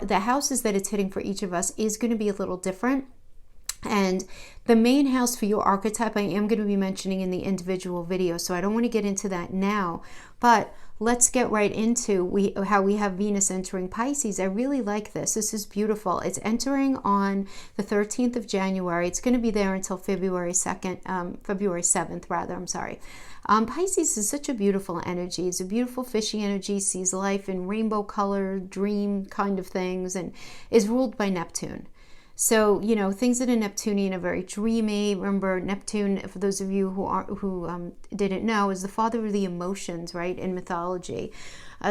The houses that it's hitting for each of us is going to be a little different. And the main house for your archetype, I am going to be mentioning in the individual video, so I don't want to get into that now. But let's get right into how we have Venus entering Pisces. I really like this. This is beautiful. It's entering on the 13th of January. It's going to be there until February 7th, rather. I'm sorry. Pisces is such a beautiful energy. It's a beautiful fishy energy, sees life in rainbow color, dream kind of things, and is ruled by Neptune. So, you know, things that are Neptunian are very dreamy. Remember, Neptune, for those of you who didn't know, is the father of the emotions, right, in mythology.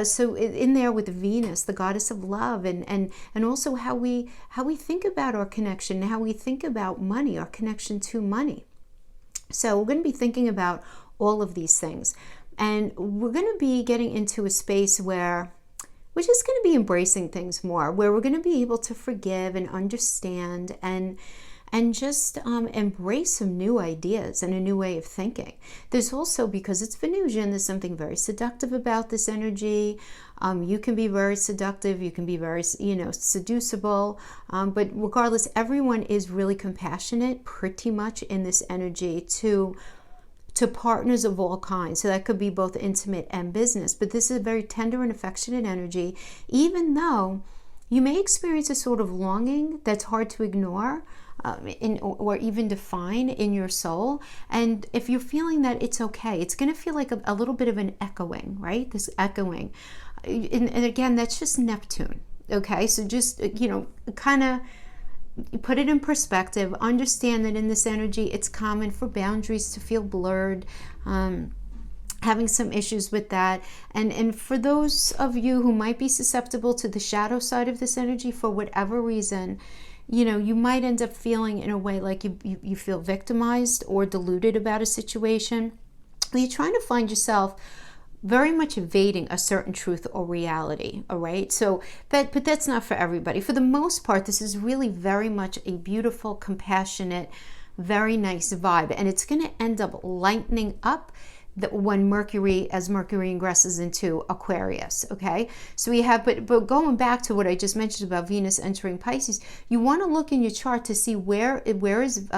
So in there with Venus, the goddess of love, and also how we think about our connection, how we think about money, our connection to money. So we're going to be thinking about all of these things. And we're going to be getting into a space where we're just going to be embracing things more, where we're going to be able to forgive and understand and just embrace some new ideas and a new way of thinking. There's also, because it's Venusian, there's something very seductive about this energy. You can be very seductive, you can be very, seducible, but regardless, everyone is really compassionate pretty much in this energy to partners of all kinds. So that could be both intimate and business, but this is a very tender and affectionate energy, even though you may experience a sort of longing that's hard to ignore or even define in your soul. And if you're feeling that, it's okay. It's going to feel like a little bit of an echoing, right? This echoing. And again, that's just Neptune. Okay, so just, kind of put it in perspective. Understand that in this energy, it's common for boundaries to feel blurred, having some issues with that. And for those of you who might be susceptible to the shadow side of this energy for whatever reason, you might end up feeling in a way like you feel victimized or deluded about a situation. You're trying to find yourself very much evading a certain truth or reality, all right? So, but that's not for everybody. For the most part, this is really very much a beautiful, compassionate, very nice vibe, and it's going to end up lightening up when Mercury ingresses into Aquarius, okay? So we have, but going back to what I just mentioned about Venus entering Pisces, you want to look in your chart to see where is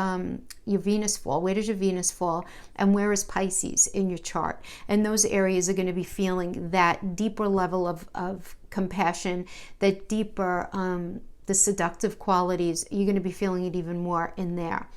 your Venus fall, where does your Venus fall, and where is Pisces in your chart. And those areas are going to be feeling that deeper level of compassion, that deeper, the seductive qualities. You're going to be feeling it even more in there.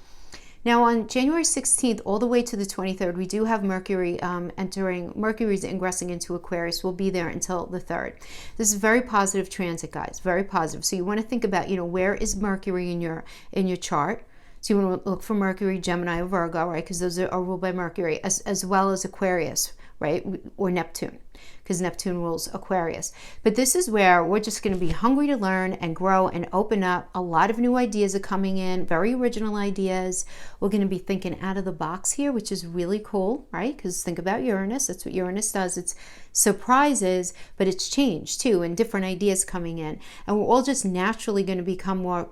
Now on January 16th all the way to the 23rd, we do have Mercury's ingressing into Aquarius. We'll be there until the 3rd. This is very positive transit, guys, very positive. So you want to think about, where is Mercury in your chart? So you want to look for Mercury, Gemini, or Virgo, right? Because those are ruled by Mercury, as well as Aquarius, right? Or Neptune, because Neptune rules Aquarius. But this is where we're just going to be hungry to learn and grow and open up. A lot of new ideas are coming in, very original ideas. We're going to be thinking out of the box here, which is really cool, right? Because think about Uranus. That's what Uranus does. It's surprises, but it's change too, and different ideas coming in. And we're all just naturally going to become more,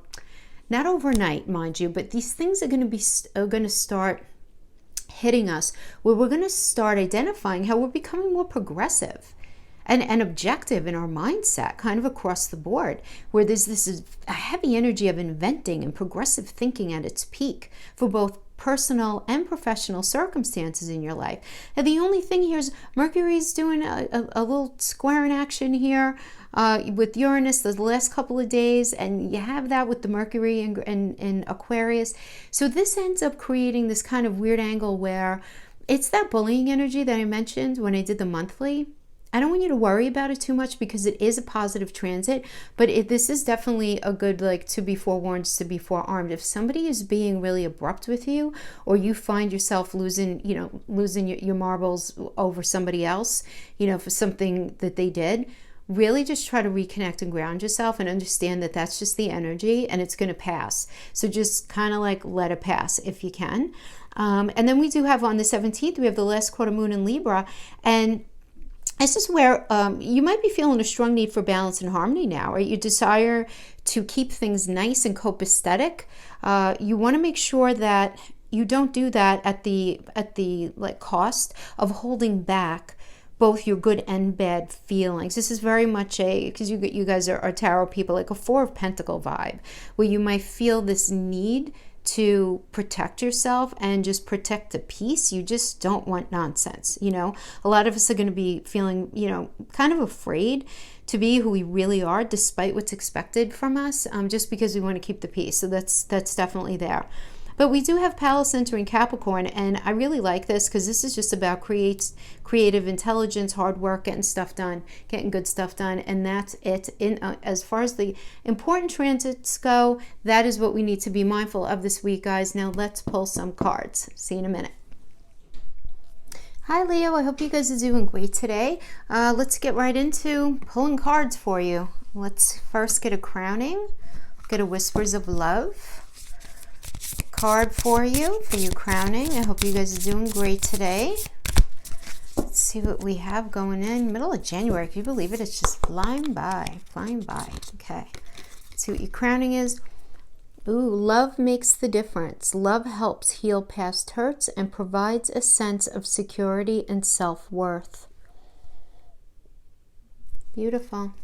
not overnight, mind you, but these things are going to start hitting us, where we're going to start identifying how we're becoming more progressive and objective in our mindset, kind of across the board, where there's this a heavy energy of inventing and progressive thinking at its peak for both personal and professional circumstances in your life. And the only thing here is Mercury's doing a little square in action here with Uranus the last couple of days, and you have that with the Mercury in Aquarius. So this ends up creating this kind of weird angle where it's that bullying energy that I mentioned when I did the monthly. I don't want you to worry about it too much because it is a positive transit, but this is definitely a good, to be forewarned, to be forearmed. If somebody is being really abrupt with you, or you find yourself losing your marbles over somebody else, for something that they did, really just try to reconnect and ground yourself and understand that that's just the energy and it's going to pass. So just kind of let it pass if you can. And then we do have on the 17th, we have the last quarter moon in Libra, and this is where you might be feeling a strong need for balance and harmony now, right? You desire to keep things nice and copacetic. You want to make sure that you don't do that at the cost of holding back both your good and bad feelings. This is very much because you guys are tarot people, like a Four of Pentacle vibe, where you might feel this need to protect yourself and just protect the peace. You just don't want nonsense. A lot of us are going to be feeling, kind of afraid to be who we really are, despite what's expected from us, just because we want to keep the peace. So that's definitely there. But we do have Palace entering Capricorn, and I really like this because this is just about creative intelligence, hard work, getting stuff done, getting good stuff done, and that's it. As far as the important transits go, that is what we need to be mindful of this week, guys. Now let's pull some cards. See you in a minute. Hi, Leo. I hope you guys are doing great today. Let's get right into pulling cards for you. Let's first get a crowning, get a Whispers of Love card for you crowning. I hope you guys are doing great today. Let's see what we have going in middle of January. Can you believe it? It's just flying by. Okay, let's see what your crowning is. Ooh, love makes the difference. Love helps heal past hurts and provides a sense of security and self-worth. Beautiful.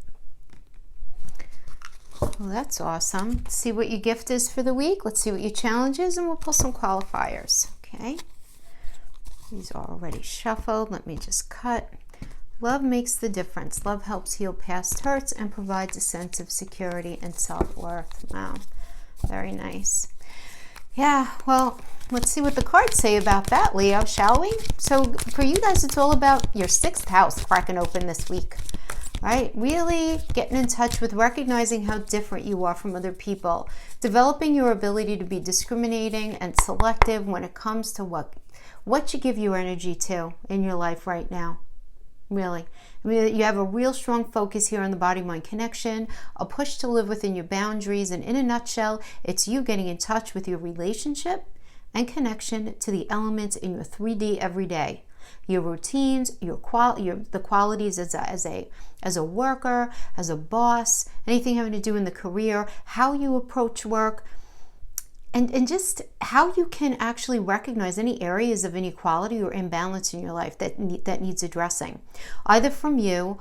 Well, that's awesome. Let's see what your gift is for the week. Let's see what your challenge is, and we'll pull some qualifiers. Okay. These are already shuffled. Let me just cut. Love makes the difference. Love helps heal past hurts and provides a sense of security and self-worth. Wow. Very nice. Yeah, well, let's see what the cards say about that, Leo, shall we? So for you guys, it's all about your 6th house cracking open this week. Right? Really getting in touch with recognizing how different you are from other people, developing your ability to be discriminating and selective when it comes to what you give your energy to in your life right now. Really. I mean, you have a real strong focus here on the body-mind connection, a push to live within your boundaries, and in a nutshell, it's you getting in touch with your relationship and connection to the elements in your 3D every day. Your routines, the qualities as a worker, as a boss, anything having to do in the career, how you approach work, and just how you can actually recognize any areas of inequality or imbalance in your life that needs addressing, either from you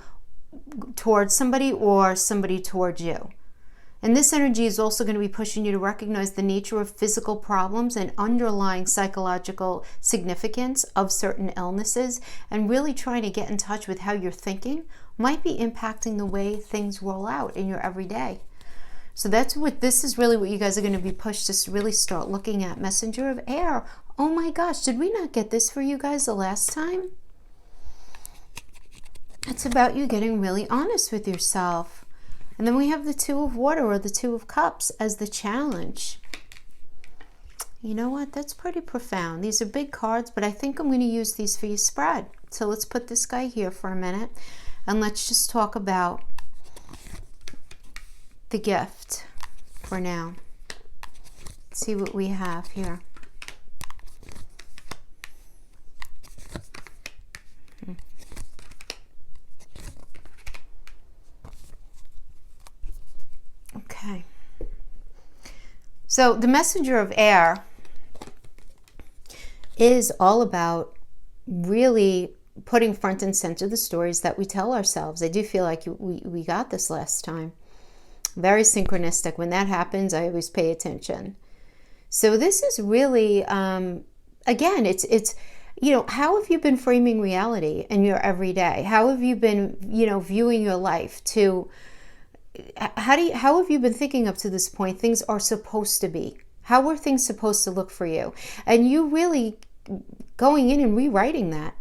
towards somebody or somebody towards you. And this energy is also going to be pushing you to recognize the nature of physical problems and underlying psychological significance of certain illnesses, and really trying to get in touch with how your thinking might be impacting the way things roll out in your everyday. So this is really what you guys are going to be pushed to really start looking at. Messenger of Air. Oh my gosh, did we not get this for you guys the last time? It's about you getting really honest with yourself. And then we have the Two of Water, or the Two of Cups, as the challenge. You know what? That's pretty profound. These are big cards, but I think I'm going to use these for your spread. So let's put this guy here for a minute, and let's just talk about the gift for now. Let's see what we have here. Okay. So the Messenger of Air is all about really putting front and center the stories that we tell ourselves. I do feel like we got this last time. Very synchronistic. When that happens, I always pay attention. So this is really, again, it's how have you been framing reality in your everyday? How have you been, viewing your life to, how have you been thinking up to this point things are supposed to be? How are things supposed to look for you? And you really going in and rewriting that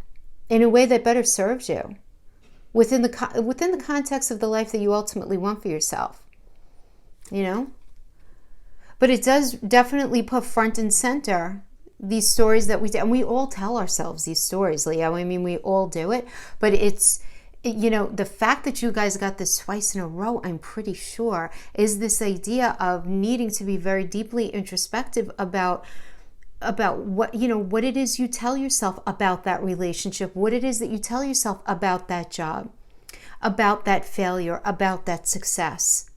in a way that better serves you within the context of the life that you ultimately want for yourself. But it does definitely put front and center these stories that we do. And we all tell ourselves these stories, Leo. I mean, we all do it. But it's, the fact that you guys got this twice in a row, I'm pretty sure, is this idea of needing to be very deeply introspective about what, what it is you tell yourself about that relationship, what it is that you tell yourself about that job, about that failure, about that success,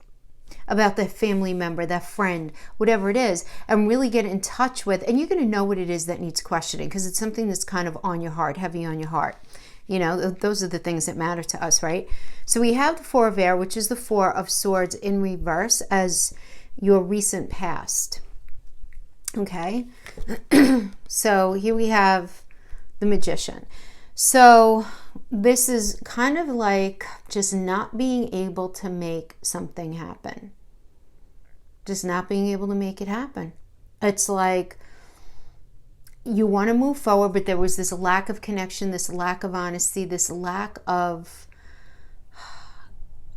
about that family member, that friend, whatever it is, and really get in touch with, and you're going to know what it is that needs questioning, because it's something that's kind of on your heart, heavy on your heart. You know, those are the things that matter to us, right? So we have the Four of Air, which is the Four of Swords in reverse as your recent past. Okay. So here we have the Magician. So this is kind of like just not being able to make something happen. Just not being able to make it happen. It's like you want to move forward, but there was this lack of connection, this lack of honesty, this lack of,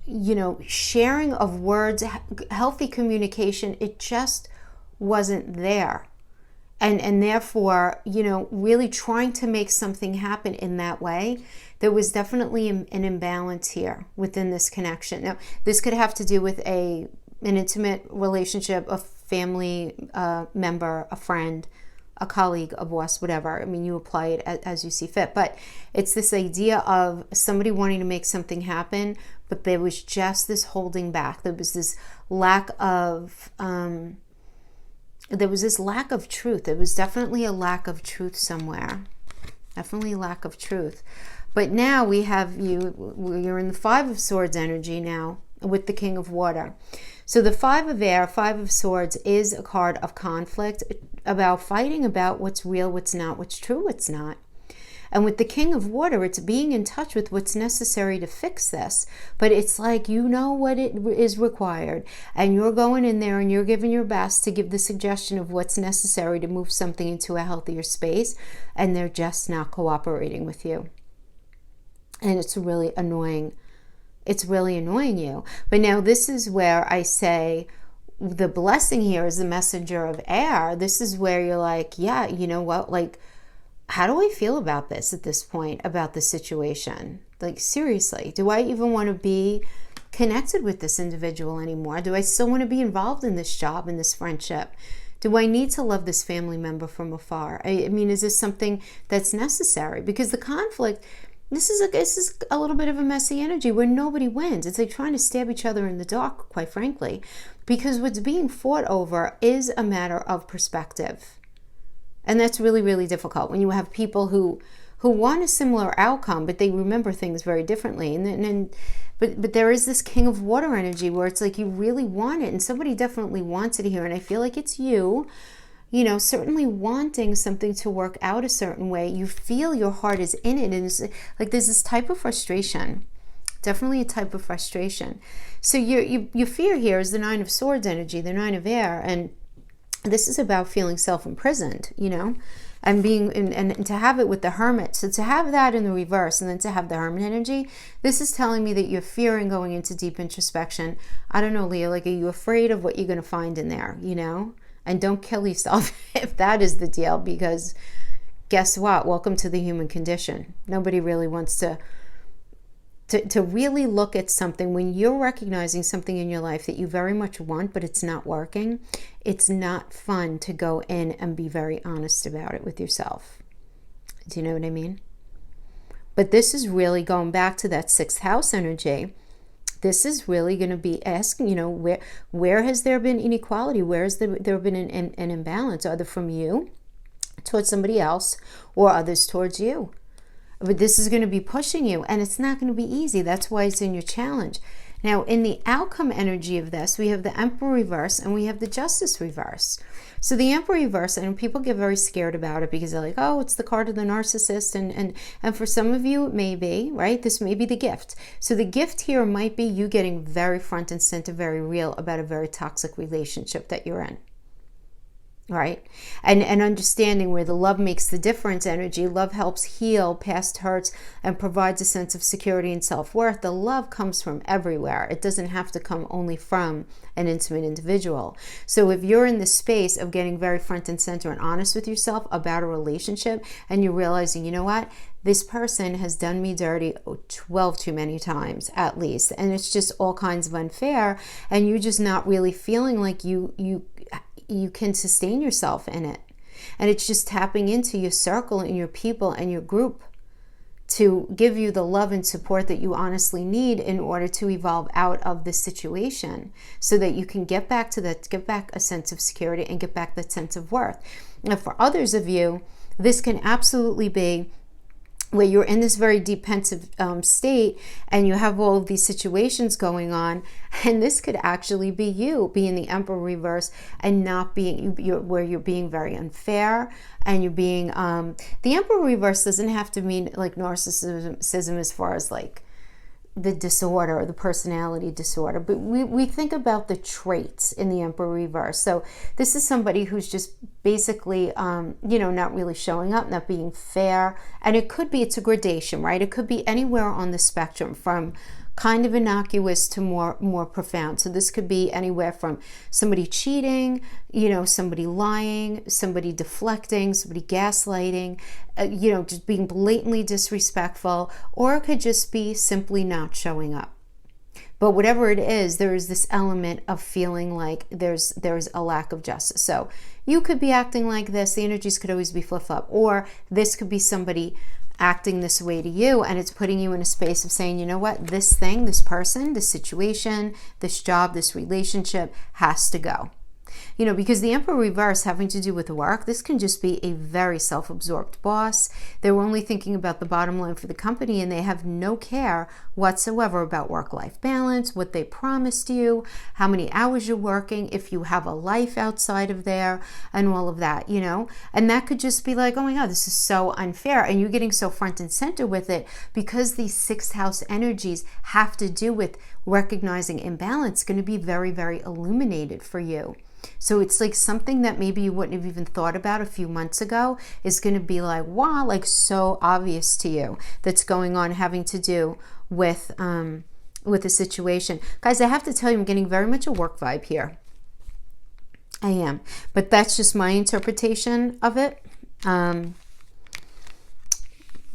you know, sharing of words, healthy communication. It just wasn't there. And therefore, you know, really trying to make something happen in that way, there was definitely an imbalance here within this connection. Now, this could have to do with an intimate relationship, a family member, a friend, a colleague, a boss, whatever. I mean, you apply it as you see fit. But it's this idea of somebody wanting to make something happen, but there was just this holding back. There was this lack of... there was this lack of truth. There was definitely a lack of truth somewhere. Definitely a lack of truth. But now we have you're in the Five of Swords energy now with the King of Water. So the Five of Air, Five of Swords is a card of conflict, about fighting about what's real, what's not, what's true, what's not. And with the King of Water, it's being in touch with what's necessary to fix this. But it's like, you know what it is required. And you're going in there and you're giving your best to give the suggestion of what's necessary to move something into a healthier space. And they're just not cooperating with you. And it's really annoying. It's really annoying you. But now this is where I say the blessing here is the messenger of air. This is where you're like, yeah, you know what, like, how do I feel about this at this point, about the situation? Like, seriously, do I even want to be connected with this individual anymore? Do I still want to be involved in this job, in this friendship? Do I need to love this family member from afar? I mean, is this something that's necessary? Because the conflict, this is a little bit of a messy energy where nobody wins. It's like trying to stab each other in the dark, quite frankly, because what's being fought over is a matter of perspective. And that's really, really difficult when you have people who want a similar outcome, but they remember things very differently. But there is this King of Water energy where it's like you really want it, and somebody definitely wants it here. And I feel like it's you, you know, certainly wanting something to work out a certain way. You feel your heart is in it, and it's like there's this type of frustration. Definitely a type of frustration. So your fear here is the Nine of Swords energy, the Nine of Air, and this is about feeling self-imprisoned, you know, and being and to have it with the Hermit. So to have that in the reverse and then to have the Hermit energy, this is telling me that you're fearing going into deep introspection. I don't know, Leo, like, are you afraid of what you're going to find in there, you know? And don't kill yourself if that is the deal, because guess what? Welcome to the human condition. Nobody really wants to really look at something when you're recognizing something in your life that you very much want, but it's not working. It's not fun to go in and be very honest about it with yourself. Do you know what I mean? But this is really going back to that sixth house energy. This is really going to be asking, you know, where has there been inequality? Where has there been an imbalance, either from you towards somebody else or others towards you? But this is going to be pushing you, and it's not going to be easy. That's why it's in your challenge. Now, in the outcome energy of this, we have the Emperor reverse and we have the Justice reverse. So the Emperor reverse, and people get very scared about it because they're like, oh, it's the card of the narcissist. And for some of you, it may be, right? This may be the gift. So the gift here might be you getting very front and center, very real about a very toxic relationship that you're in. Right? And understanding where the love makes the difference energy. Love helps heal past hurts and provides a sense of security and self-worth. The love comes from everywhere. It doesn't have to come only from an intimate individual. So if you're in the space of getting very front and center and honest with yourself about a relationship, and you're realizing, you know what? This person has done me dirty 12 too many times at least. And it's just all kinds of unfair. And you're just not really feeling like you can sustain yourself in it. And it's just tapping into your circle and your people and your group to give you the love and support that you honestly need in order to evolve out of this situation, so that you can get back a sense of security and get back that sense of worth. Now, for others of you, this can absolutely be where you're in this very deep pensive state, and you have all of these situations going on, and this could actually be you being the Emperor reverse and not being where you're being very unfair, and you're being the Emperor reverse doesn't have to mean like narcissism as far as like the disorder or the personality disorder, but we think about the traits in the Emperor reverse. So this is somebody who's just basically not really showing up, not being fair, and it's a gradation, right? It could be anywhere on the spectrum from kind of innocuous to more profound. So this could be anywhere from somebody cheating, somebody lying, somebody deflecting, somebody gaslighting, just being blatantly disrespectful, or it could just be simply not showing up. But whatever it is, there is this element of feeling like there's a lack of justice. So you could be acting like this, the energies could always be flip-flop, or this could be somebody acting this way to you, and it's putting you in a space of saying, you know what, this thing, this person, this situation, this job, this relationship has to go. Because the Emperor reverse having to do with work, this can just be a very self-absorbed boss. They're only thinking about the bottom line for the company, and they have no care whatsoever about work-life balance, what they promised you, how many hours you're working, if you have a life outside of there, and all of that, And that could just be like, oh my God, this is so unfair. And you're getting so front and center with it because these sixth house energies have to do with recognizing imbalance, going to be very, very illuminated for you. So it's like something that maybe you wouldn't have even thought about a few months ago is going to be like, wow, like so obvious to you that's going on, having to do with a situation. Guys, I have to tell you, I'm getting very much a work vibe here. I am. But that's just my interpretation of it.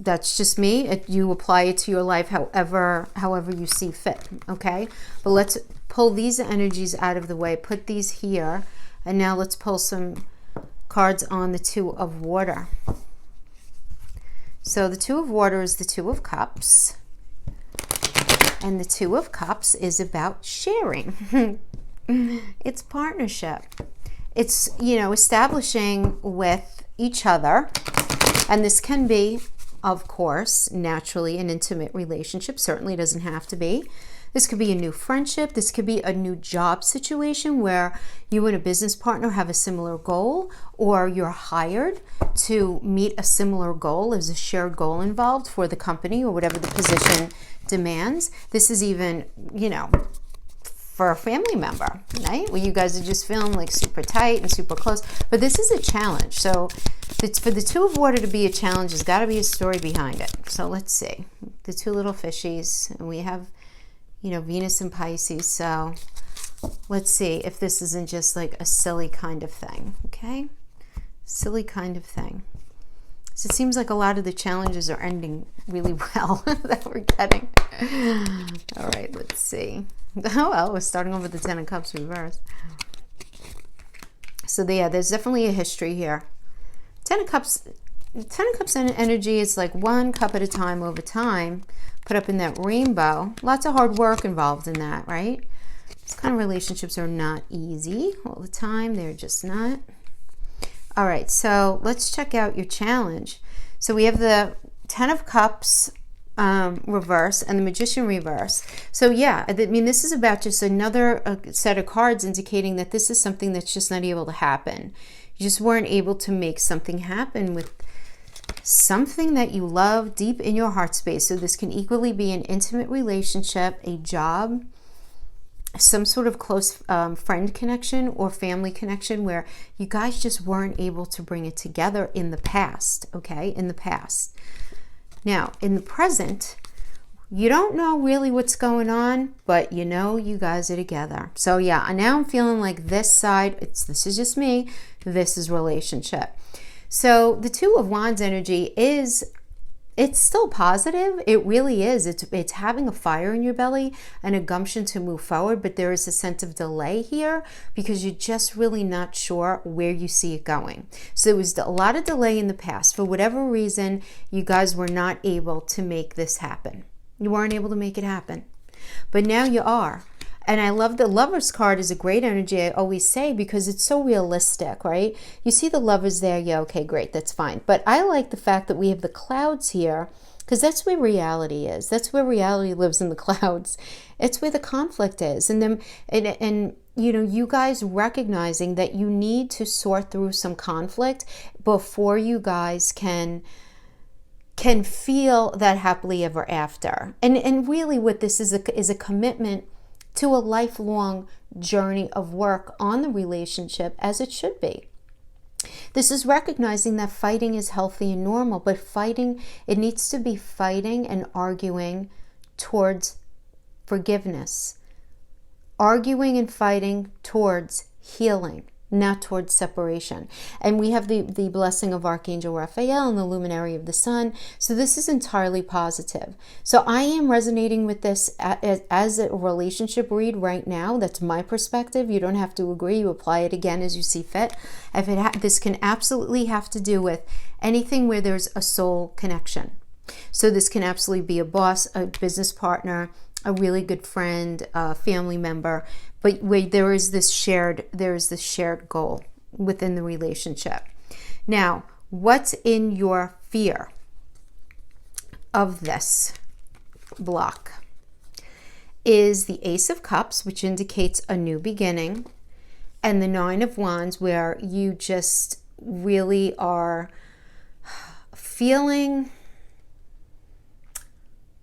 That's just me. You apply it to your life however you see fit, okay? But let's pull these energies out of the way, put these here, and now let's pull some cards on the Two of Water. So the Two of Water is the Two of Cups, and the Two of Cups is about sharing. It's partnership. It's, establishing with each other, and this can be, of course, naturally an intimate relationship. Certainly doesn't have to be. This could be a new friendship. This could be a new job situation where you and a business partner have a similar goal, or you're hired to meet a similar goal. There's a shared goal involved for the company or whatever the position demands. This is even, for a family member, right? Where you guys are just feeling like super tight and super close. But this is a challenge. So for the Two of Water to be a challenge, there's got to be a story behind it. So let's see. The two little fishies, and we have, Venus and Pisces. So let's see if this isn't just like a silly kind of thing, okay? Silly kind of thing. So it seems like a lot of the challenges are ending really well that we're getting. All right, let's see. Oh, well, we're starting off with the Ten of Cups reverse. So there's definitely a history here. Ten of Cups energy is like one cup at a time over time, put up in that rainbow. Lots of hard work involved in that, right? These kind of relationships are not easy all the time. They're just not. All right, so let's check out your challenge. So we have the Ten of Cups reverse and the Magician reverse. So this is about just another set of cards indicating that this is something that's just not able to happen. You just weren't able to make something happen with something that you love deep in your heart space. So this can equally be an intimate relationship, a job, some sort of close friend connection or family connection where you guys just weren't able to bring it together in the past, okay? In the past. Now, in the present, you don't know really what's going on, but you guys are together. So now I'm feeling like this side, this is just me, this is relationship. So the Two of Wands energy it's still positive. It really is. It's having a fire in your belly and a gumption to move forward, but there is a sense of delay here because you're just really not sure where you see it going. So there was a lot of delay in the past. For whatever reason, you guys were not able to make this happen. You weren't able to make it happen. But now you are. And I love the Lovers card is a great energy, I always say, because it's so realistic, right? You see the Lovers there, yeah, okay, great, that's fine. But I like the fact that we have the clouds here because that's where reality is. That's where reality lives, in the clouds. It's where the conflict is. And then, and you know, you guys recognizing that you need to sort through some conflict before you guys can feel that happily ever after. And really what this is a commitment to a lifelong journey of work on the relationship, as it should be. This is recognizing that fighting is healthy and normal, but fighting, it needs to be fighting and arguing towards forgiveness. Arguing and fighting towards healing, not towards separation. And we have the blessing of Archangel Raphael and the luminary of the sun. So this is entirely positive. So I am resonating with this as a relationship read right now. That's my perspective. You don't have to agree. You apply it again as you see fit. This can absolutely have to do with anything where there's a soul connection. So this can absolutely be a boss, a business partner, a really good friend, a family member, but where there is this shared goal within the relationship. Now, what's in your fear of this block is the Ace of Cups, which indicates a new beginning, and the Nine of Wands, where you just really are feeling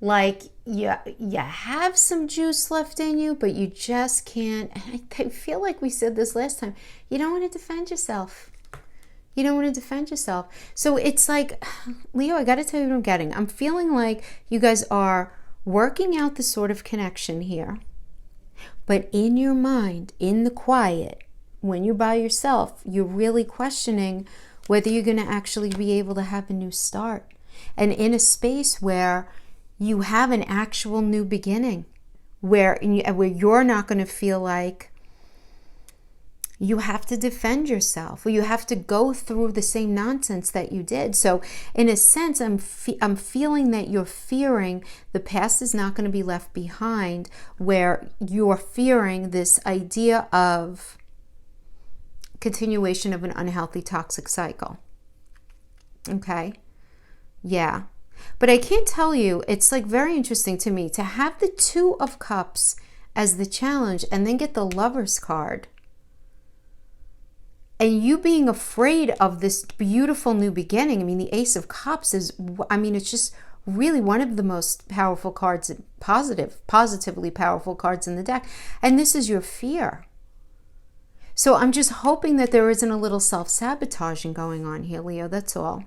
like you have some juice left in you, but you just can't. I feel like we said this last time. You don't want to defend yourself. You don't want to defend yourself. So it's like, Leo, I got to tell you what I'm getting. I'm feeling like you guys are working out the sort of connection here, but in your mind, in the quiet, when you're by yourself, you're really questioning whether you're going to actually be able to have a new start. And in a space where you have an actual new beginning, where you're not going to feel like you have to defend yourself, or you have to go through the same nonsense that you did. So in a sense, I'm feeling that you're fearing the past is not going to be left behind, where you're fearing this idea of continuation of an unhealthy, toxic cycle. Okay? Yeah. But I can't tell you, it's like very interesting to me to have the Two of Cups as the challenge and then get the Lover's card. And you being afraid of this beautiful new beginning. I mean, the Ace of Cups is, it's just really one of the most powerful cards, positively powerful cards in the deck. And this is your fear. So I'm just hoping that there isn't a little self-sabotaging going on here, Leo, that's all.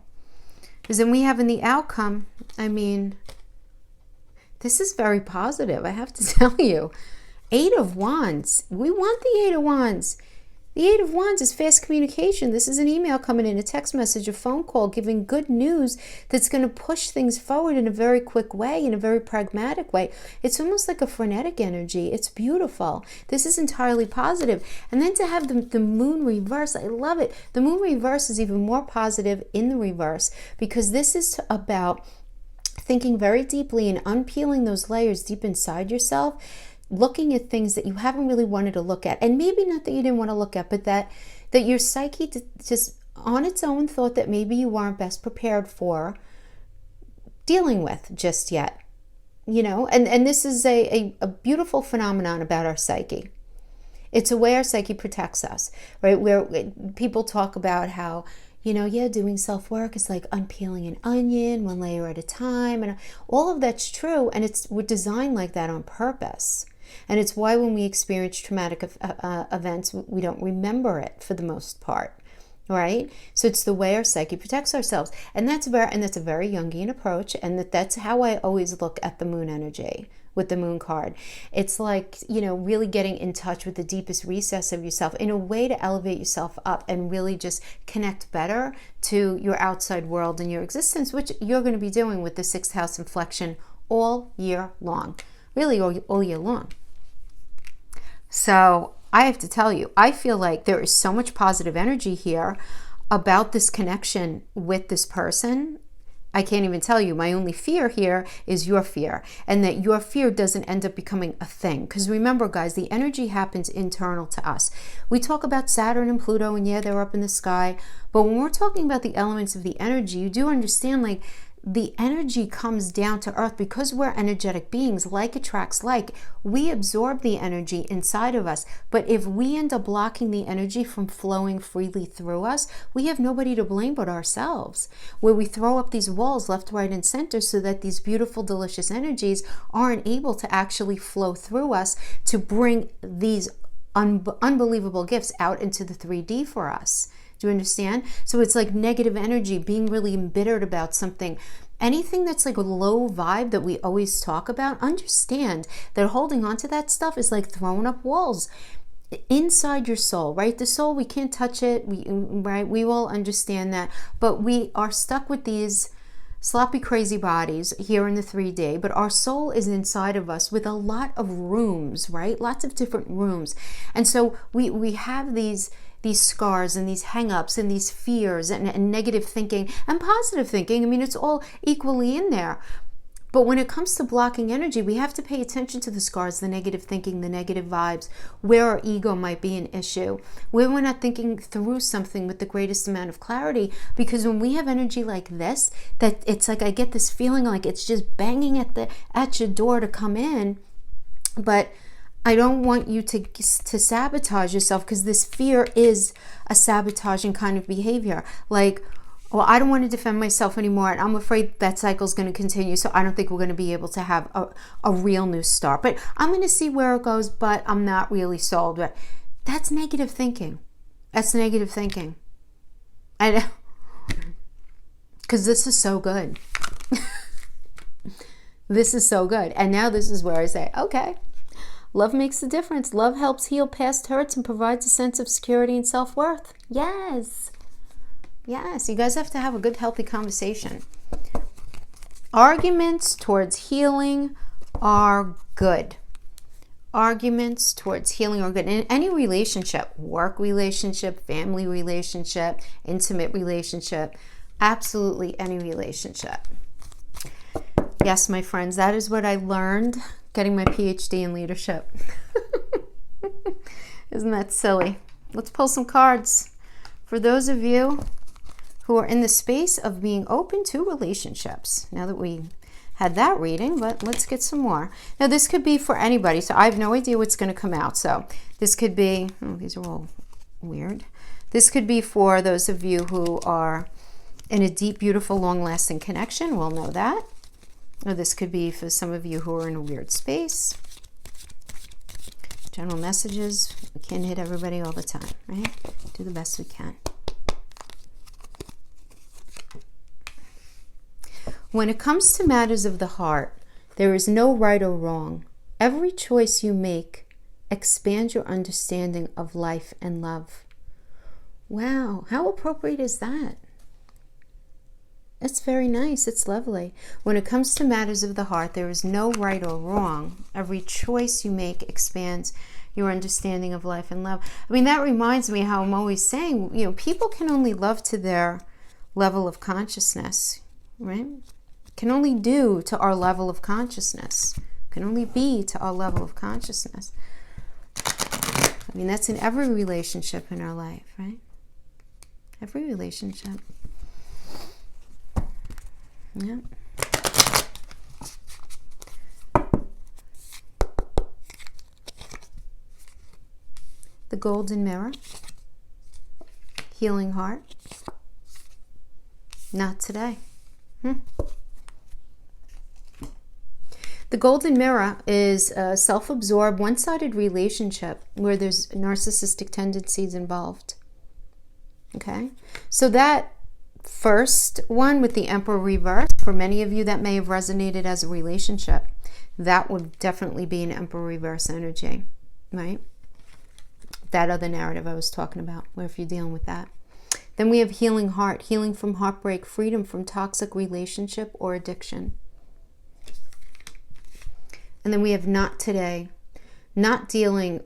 Because then we have in the outcome, this is very positive, I have to tell you. Eight of Wands. We want the Eight of Wands. The Eight of Wands is fast communication. This is an email coming in, a text message, a phone call, giving good news that's going to push things forward in a very quick way, in a very pragmatic way. It's almost like a frenetic energy. It's beautiful. This is entirely positive. And then to have the moon reverse, I love it. The moon reverse is even more positive in the reverse, because this is about thinking very deeply and unpeeling those layers deep inside yourself, looking at things that you haven't really wanted to look at, and maybe not that you didn't want to look at, but that your psyche just on its own thought that maybe you weren't best prepared for dealing with just yet, and this is a beautiful phenomenon about our psyche. It's a way our psyche protects us, right? Where people talk about how, doing self-work is like unpeeling an onion, one layer at a time, and all of that's true, and we're designed like that on purpose. And it's why when we experience traumatic events, we don't remember it for the most part, right? So it's the way our psyche protects ourselves. And that's a very Jungian approach, and that's how I always look at the moon energy with the moon card. It's like, really getting in touch with the deepest recess of yourself in a way to elevate yourself up and really just connect better to your outside world and your existence, which you're going to be doing with the 6th house inflection all year long, really all year long. So I have to tell you, I feel like there is so much positive energy here about this connection with this person. I can't even tell you. My only fear here is your fear, and that your fear doesn't end up becoming a thing. Because remember, guys, the energy happens internal to us. We talk about Saturn and Pluto, and yeah, they're up in the sky. But when we're talking about the elements of the energy, you do understand, like, the energy comes down to earth because we're energetic beings. Like attracts like. We absorb the energy inside of us. But if we end up blocking the energy from flowing freely through us, we have nobody to blame but ourselves. Where we throw up these walls left, right, and center so that these beautiful, delicious energies aren't able to actually flow through us to bring these unbelievable gifts out into the 3D for us. Do you understand? So it's like negative energy, being really embittered about something. Anything that's like a low vibe that we always talk about, understand that holding on to that stuff is like throwing up walls inside your soul, right? The soul, we can't touch it, right? We will understand that, but we are stuck with these sloppy, crazy bodies here in the 3D, but our soul is inside of us with a lot of rooms, right? Lots of different rooms. And so we have these scars and these hang-ups and these fears and negative thinking and positive thinking. I mean, it's all equally in there. But when it comes to blocking energy, we have to pay attention to the scars, the negative thinking, the negative vibes, where our ego might be an issue, where we're not thinking through something with the greatest amount of clarity. Because when we have energy like this, that it's like I get this feeling like it's just banging at your door to come in. But I don't want you to sabotage yourself, because this fear is a sabotaging kind of behavior. Like, well, I don't want to defend myself anymore, and I'm afraid that cycle is going to continue, so I don't think we're going to be able to have a real new start. But I'm going to see where it goes, but I'm not really sold. But that's negative thinking. That's negative thinking. And because this is so good. This is so good. And now this is where I say, okay, love makes a difference. Love helps heal past hurts and provides a sense of security and self-worth. Yes. Yes, you guys have to have a good, healthy conversation. Arguments towards healing are good. Arguments towards healing are good. In any relationship, work relationship, family relationship, intimate relationship, absolutely any relationship. Yes, my friends, that is what I learned getting my PhD in leadership. Isn't that silly? Let's pull some cards. For those of you who are in the space of being open to relationships. Now that we had that reading, but let's get some more. Now this could be for anybody, so I have no idea what's going to come out. So this could be, oh, these are all weird. This could be for those of you who are in a deep, beautiful, long-lasting connection. We'll know that. Or this could be for some of you who are in a weird space. General messages. We can't hit everybody all the time, right? Do the best we can. When it comes to matters of the heart, there is no right or wrong. Every choice you make expands your understanding of life and love. Wow, how appropriate is that? It's very nice. It's lovely. When it comes to matters of the heart, there is no right or wrong. Every choice you make expands your understanding of life and love. I mean, that reminds me how I'm always saying, you know, people can only love to their level of consciousness, right? Can only do to our level of consciousness. Can only be to our level of consciousness. I mean, that's in every relationship in our life, right? Every relationship. Yeah. The golden mirror. Healing heart. Not today. The golden mirror is a self-absorbed, one-sided relationship where there's narcissistic tendencies involved. Okay? So that first one with the Emperor reverse, for many of you that may have resonated as a relationship, that would definitely be an Emperor reverse energy, right? That other narrative I was talking about, where if you're dealing with that. Then we have healing heart, healing from heartbreak, freedom from toxic relationship or addiction. And then we have not today, not dealing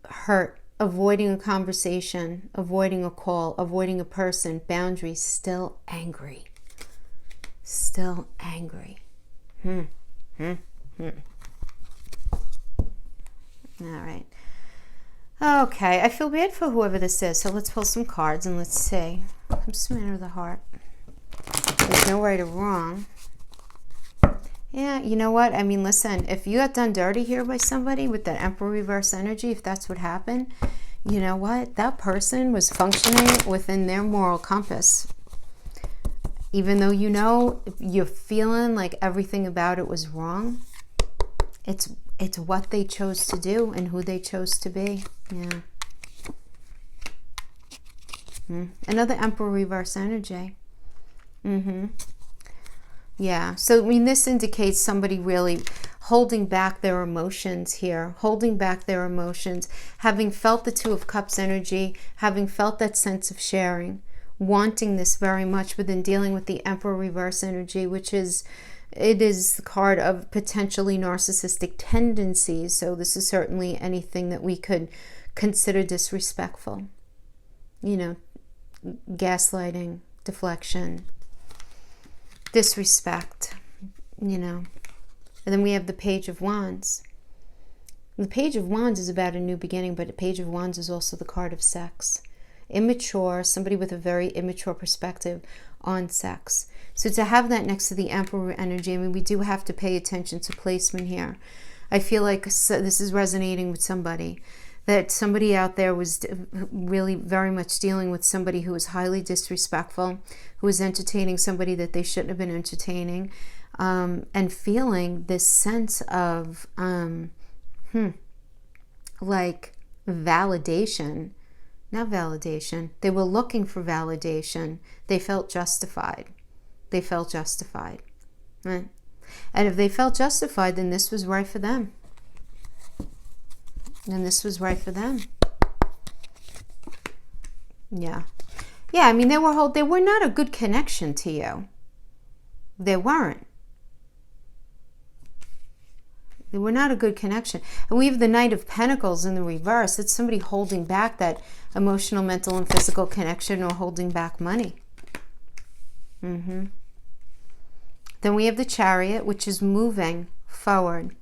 hurt, avoiding a conversation, avoiding a call, avoiding a person, boundaries, still angry. Still angry. All right. Okay, I feel bad for whoever this is, so let's pull some cards and let's see. What's the matter with the heart? There's no right or wrong. Yeah, you know what? I mean, listen, if you got done dirty here by somebody with that Emperor reverse energy, if that's what happened, you know what? That person was functioning within their moral compass. Even though you know you're feeling like everything about it was wrong, it's what they chose to do and who they chose to be. Yeah. Another Emperor reverse energy. Yeah, so I mean, this indicates somebody really holding back their emotions here, holding back their emotions, having felt the Two of Cups energy, having felt that sense of sharing, wanting this very much, but then dealing with the Emperor reverse energy, which is, it is the card of potentially narcissistic tendencies. So this is certainly anything that we could consider disrespectful. You know, gaslighting, deflection, disrespect, you know. And then we have the Page of Wands. The Page of Wands is about a new beginning, but the Page of Wands is also the card of sex. Immature, somebody with a very immature perspective on sex. So to have that next to the Emperor energy, I mean, we do have to pay attention to placement here. I feel like this is resonating with somebody. That somebody out there was really very much dealing with somebody who was highly disrespectful, who was entertaining somebody that they shouldn't have been entertaining, and feeling this sense of like validation. Not validation. They were looking for validation. They felt justified. They felt justified. Right? And if they felt justified, then this was right for them. And this was right for them. Yeah. Yeah, I mean, they were not a good connection to you. They weren't. They were not a good connection. And we have the Knight of Pentacles in the reverse. It's somebody holding back that emotional, mental, and physical connection, or holding back money. Then we have the Chariot, which is moving forward.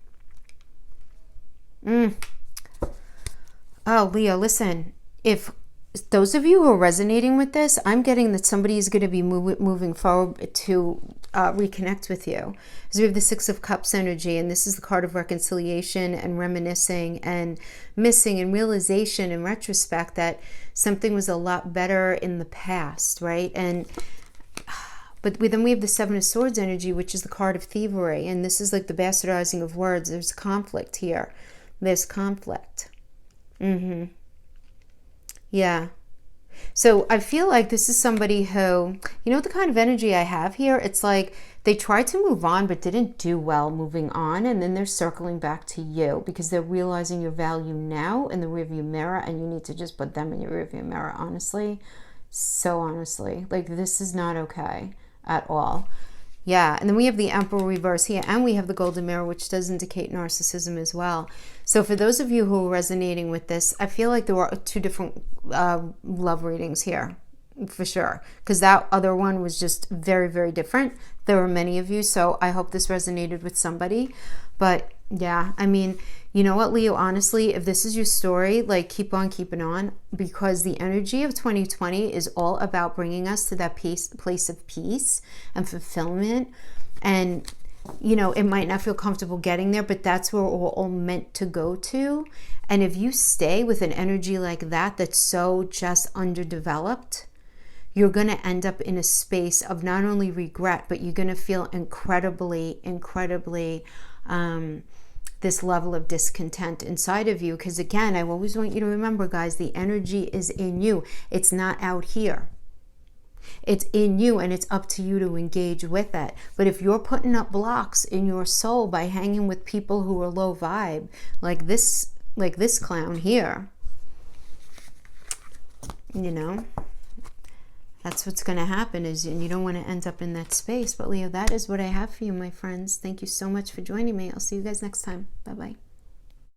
Oh, Leo, listen, if those of you who are resonating with this, I'm getting that somebody is going to be moving forward to reconnect with you. Because we have the Six of Cups energy, and this is the card of reconciliation and reminiscing and missing and realization in retrospect that something was a lot better in the past, right? But then we have the Seven of Swords energy, which is the card of thievery, and this is like the bastardizing of words. There's conflict here. There's conflict. Yeah. So I feel like this is somebody who, you know, the kind of energy I have here, it's like they tried to move on but didn't do well moving on, and then they're circling back to you because they're realizing your value now in the rearview mirror, and you need to just put them in your rearview mirror, honestly. So honestly, like, this is not okay at all. Yeah, and then we have the Emperor reverse here, and we have the Golden Mirror, which does indicate narcissism as well. So for those of you who are resonating with this, I feel like there were two different love readings here, for sure. Because that other one was just very, very different. There were many of you, so I hope this resonated with somebody. But yeah, I mean, you know what, Leo, honestly, if this is your story, like, keep on keeping on, because the energy of 2020 is all about bringing us to that place of peace and fulfillment. And, you know, it might not feel comfortable getting there, but that's where we're all meant to go to. And if you stay with an energy like that, that's so just underdeveloped, you're going to end up in a space of not only regret, but you're going to feel incredibly, this level of discontent inside of you. Because again, I always want you to remember, guys, the energy is in you. It's not out here. It's in you, and it's up to you to engage with it. But if you're putting up blocks in your soul by hanging with people who are low vibe, like this clown here, you know, that's what's going to happen, is, and you don't want to end up in that space. But Leo, that is what I have for you, my friends. Thank you so much for joining me. I'll see you guys next time. Bye-bye.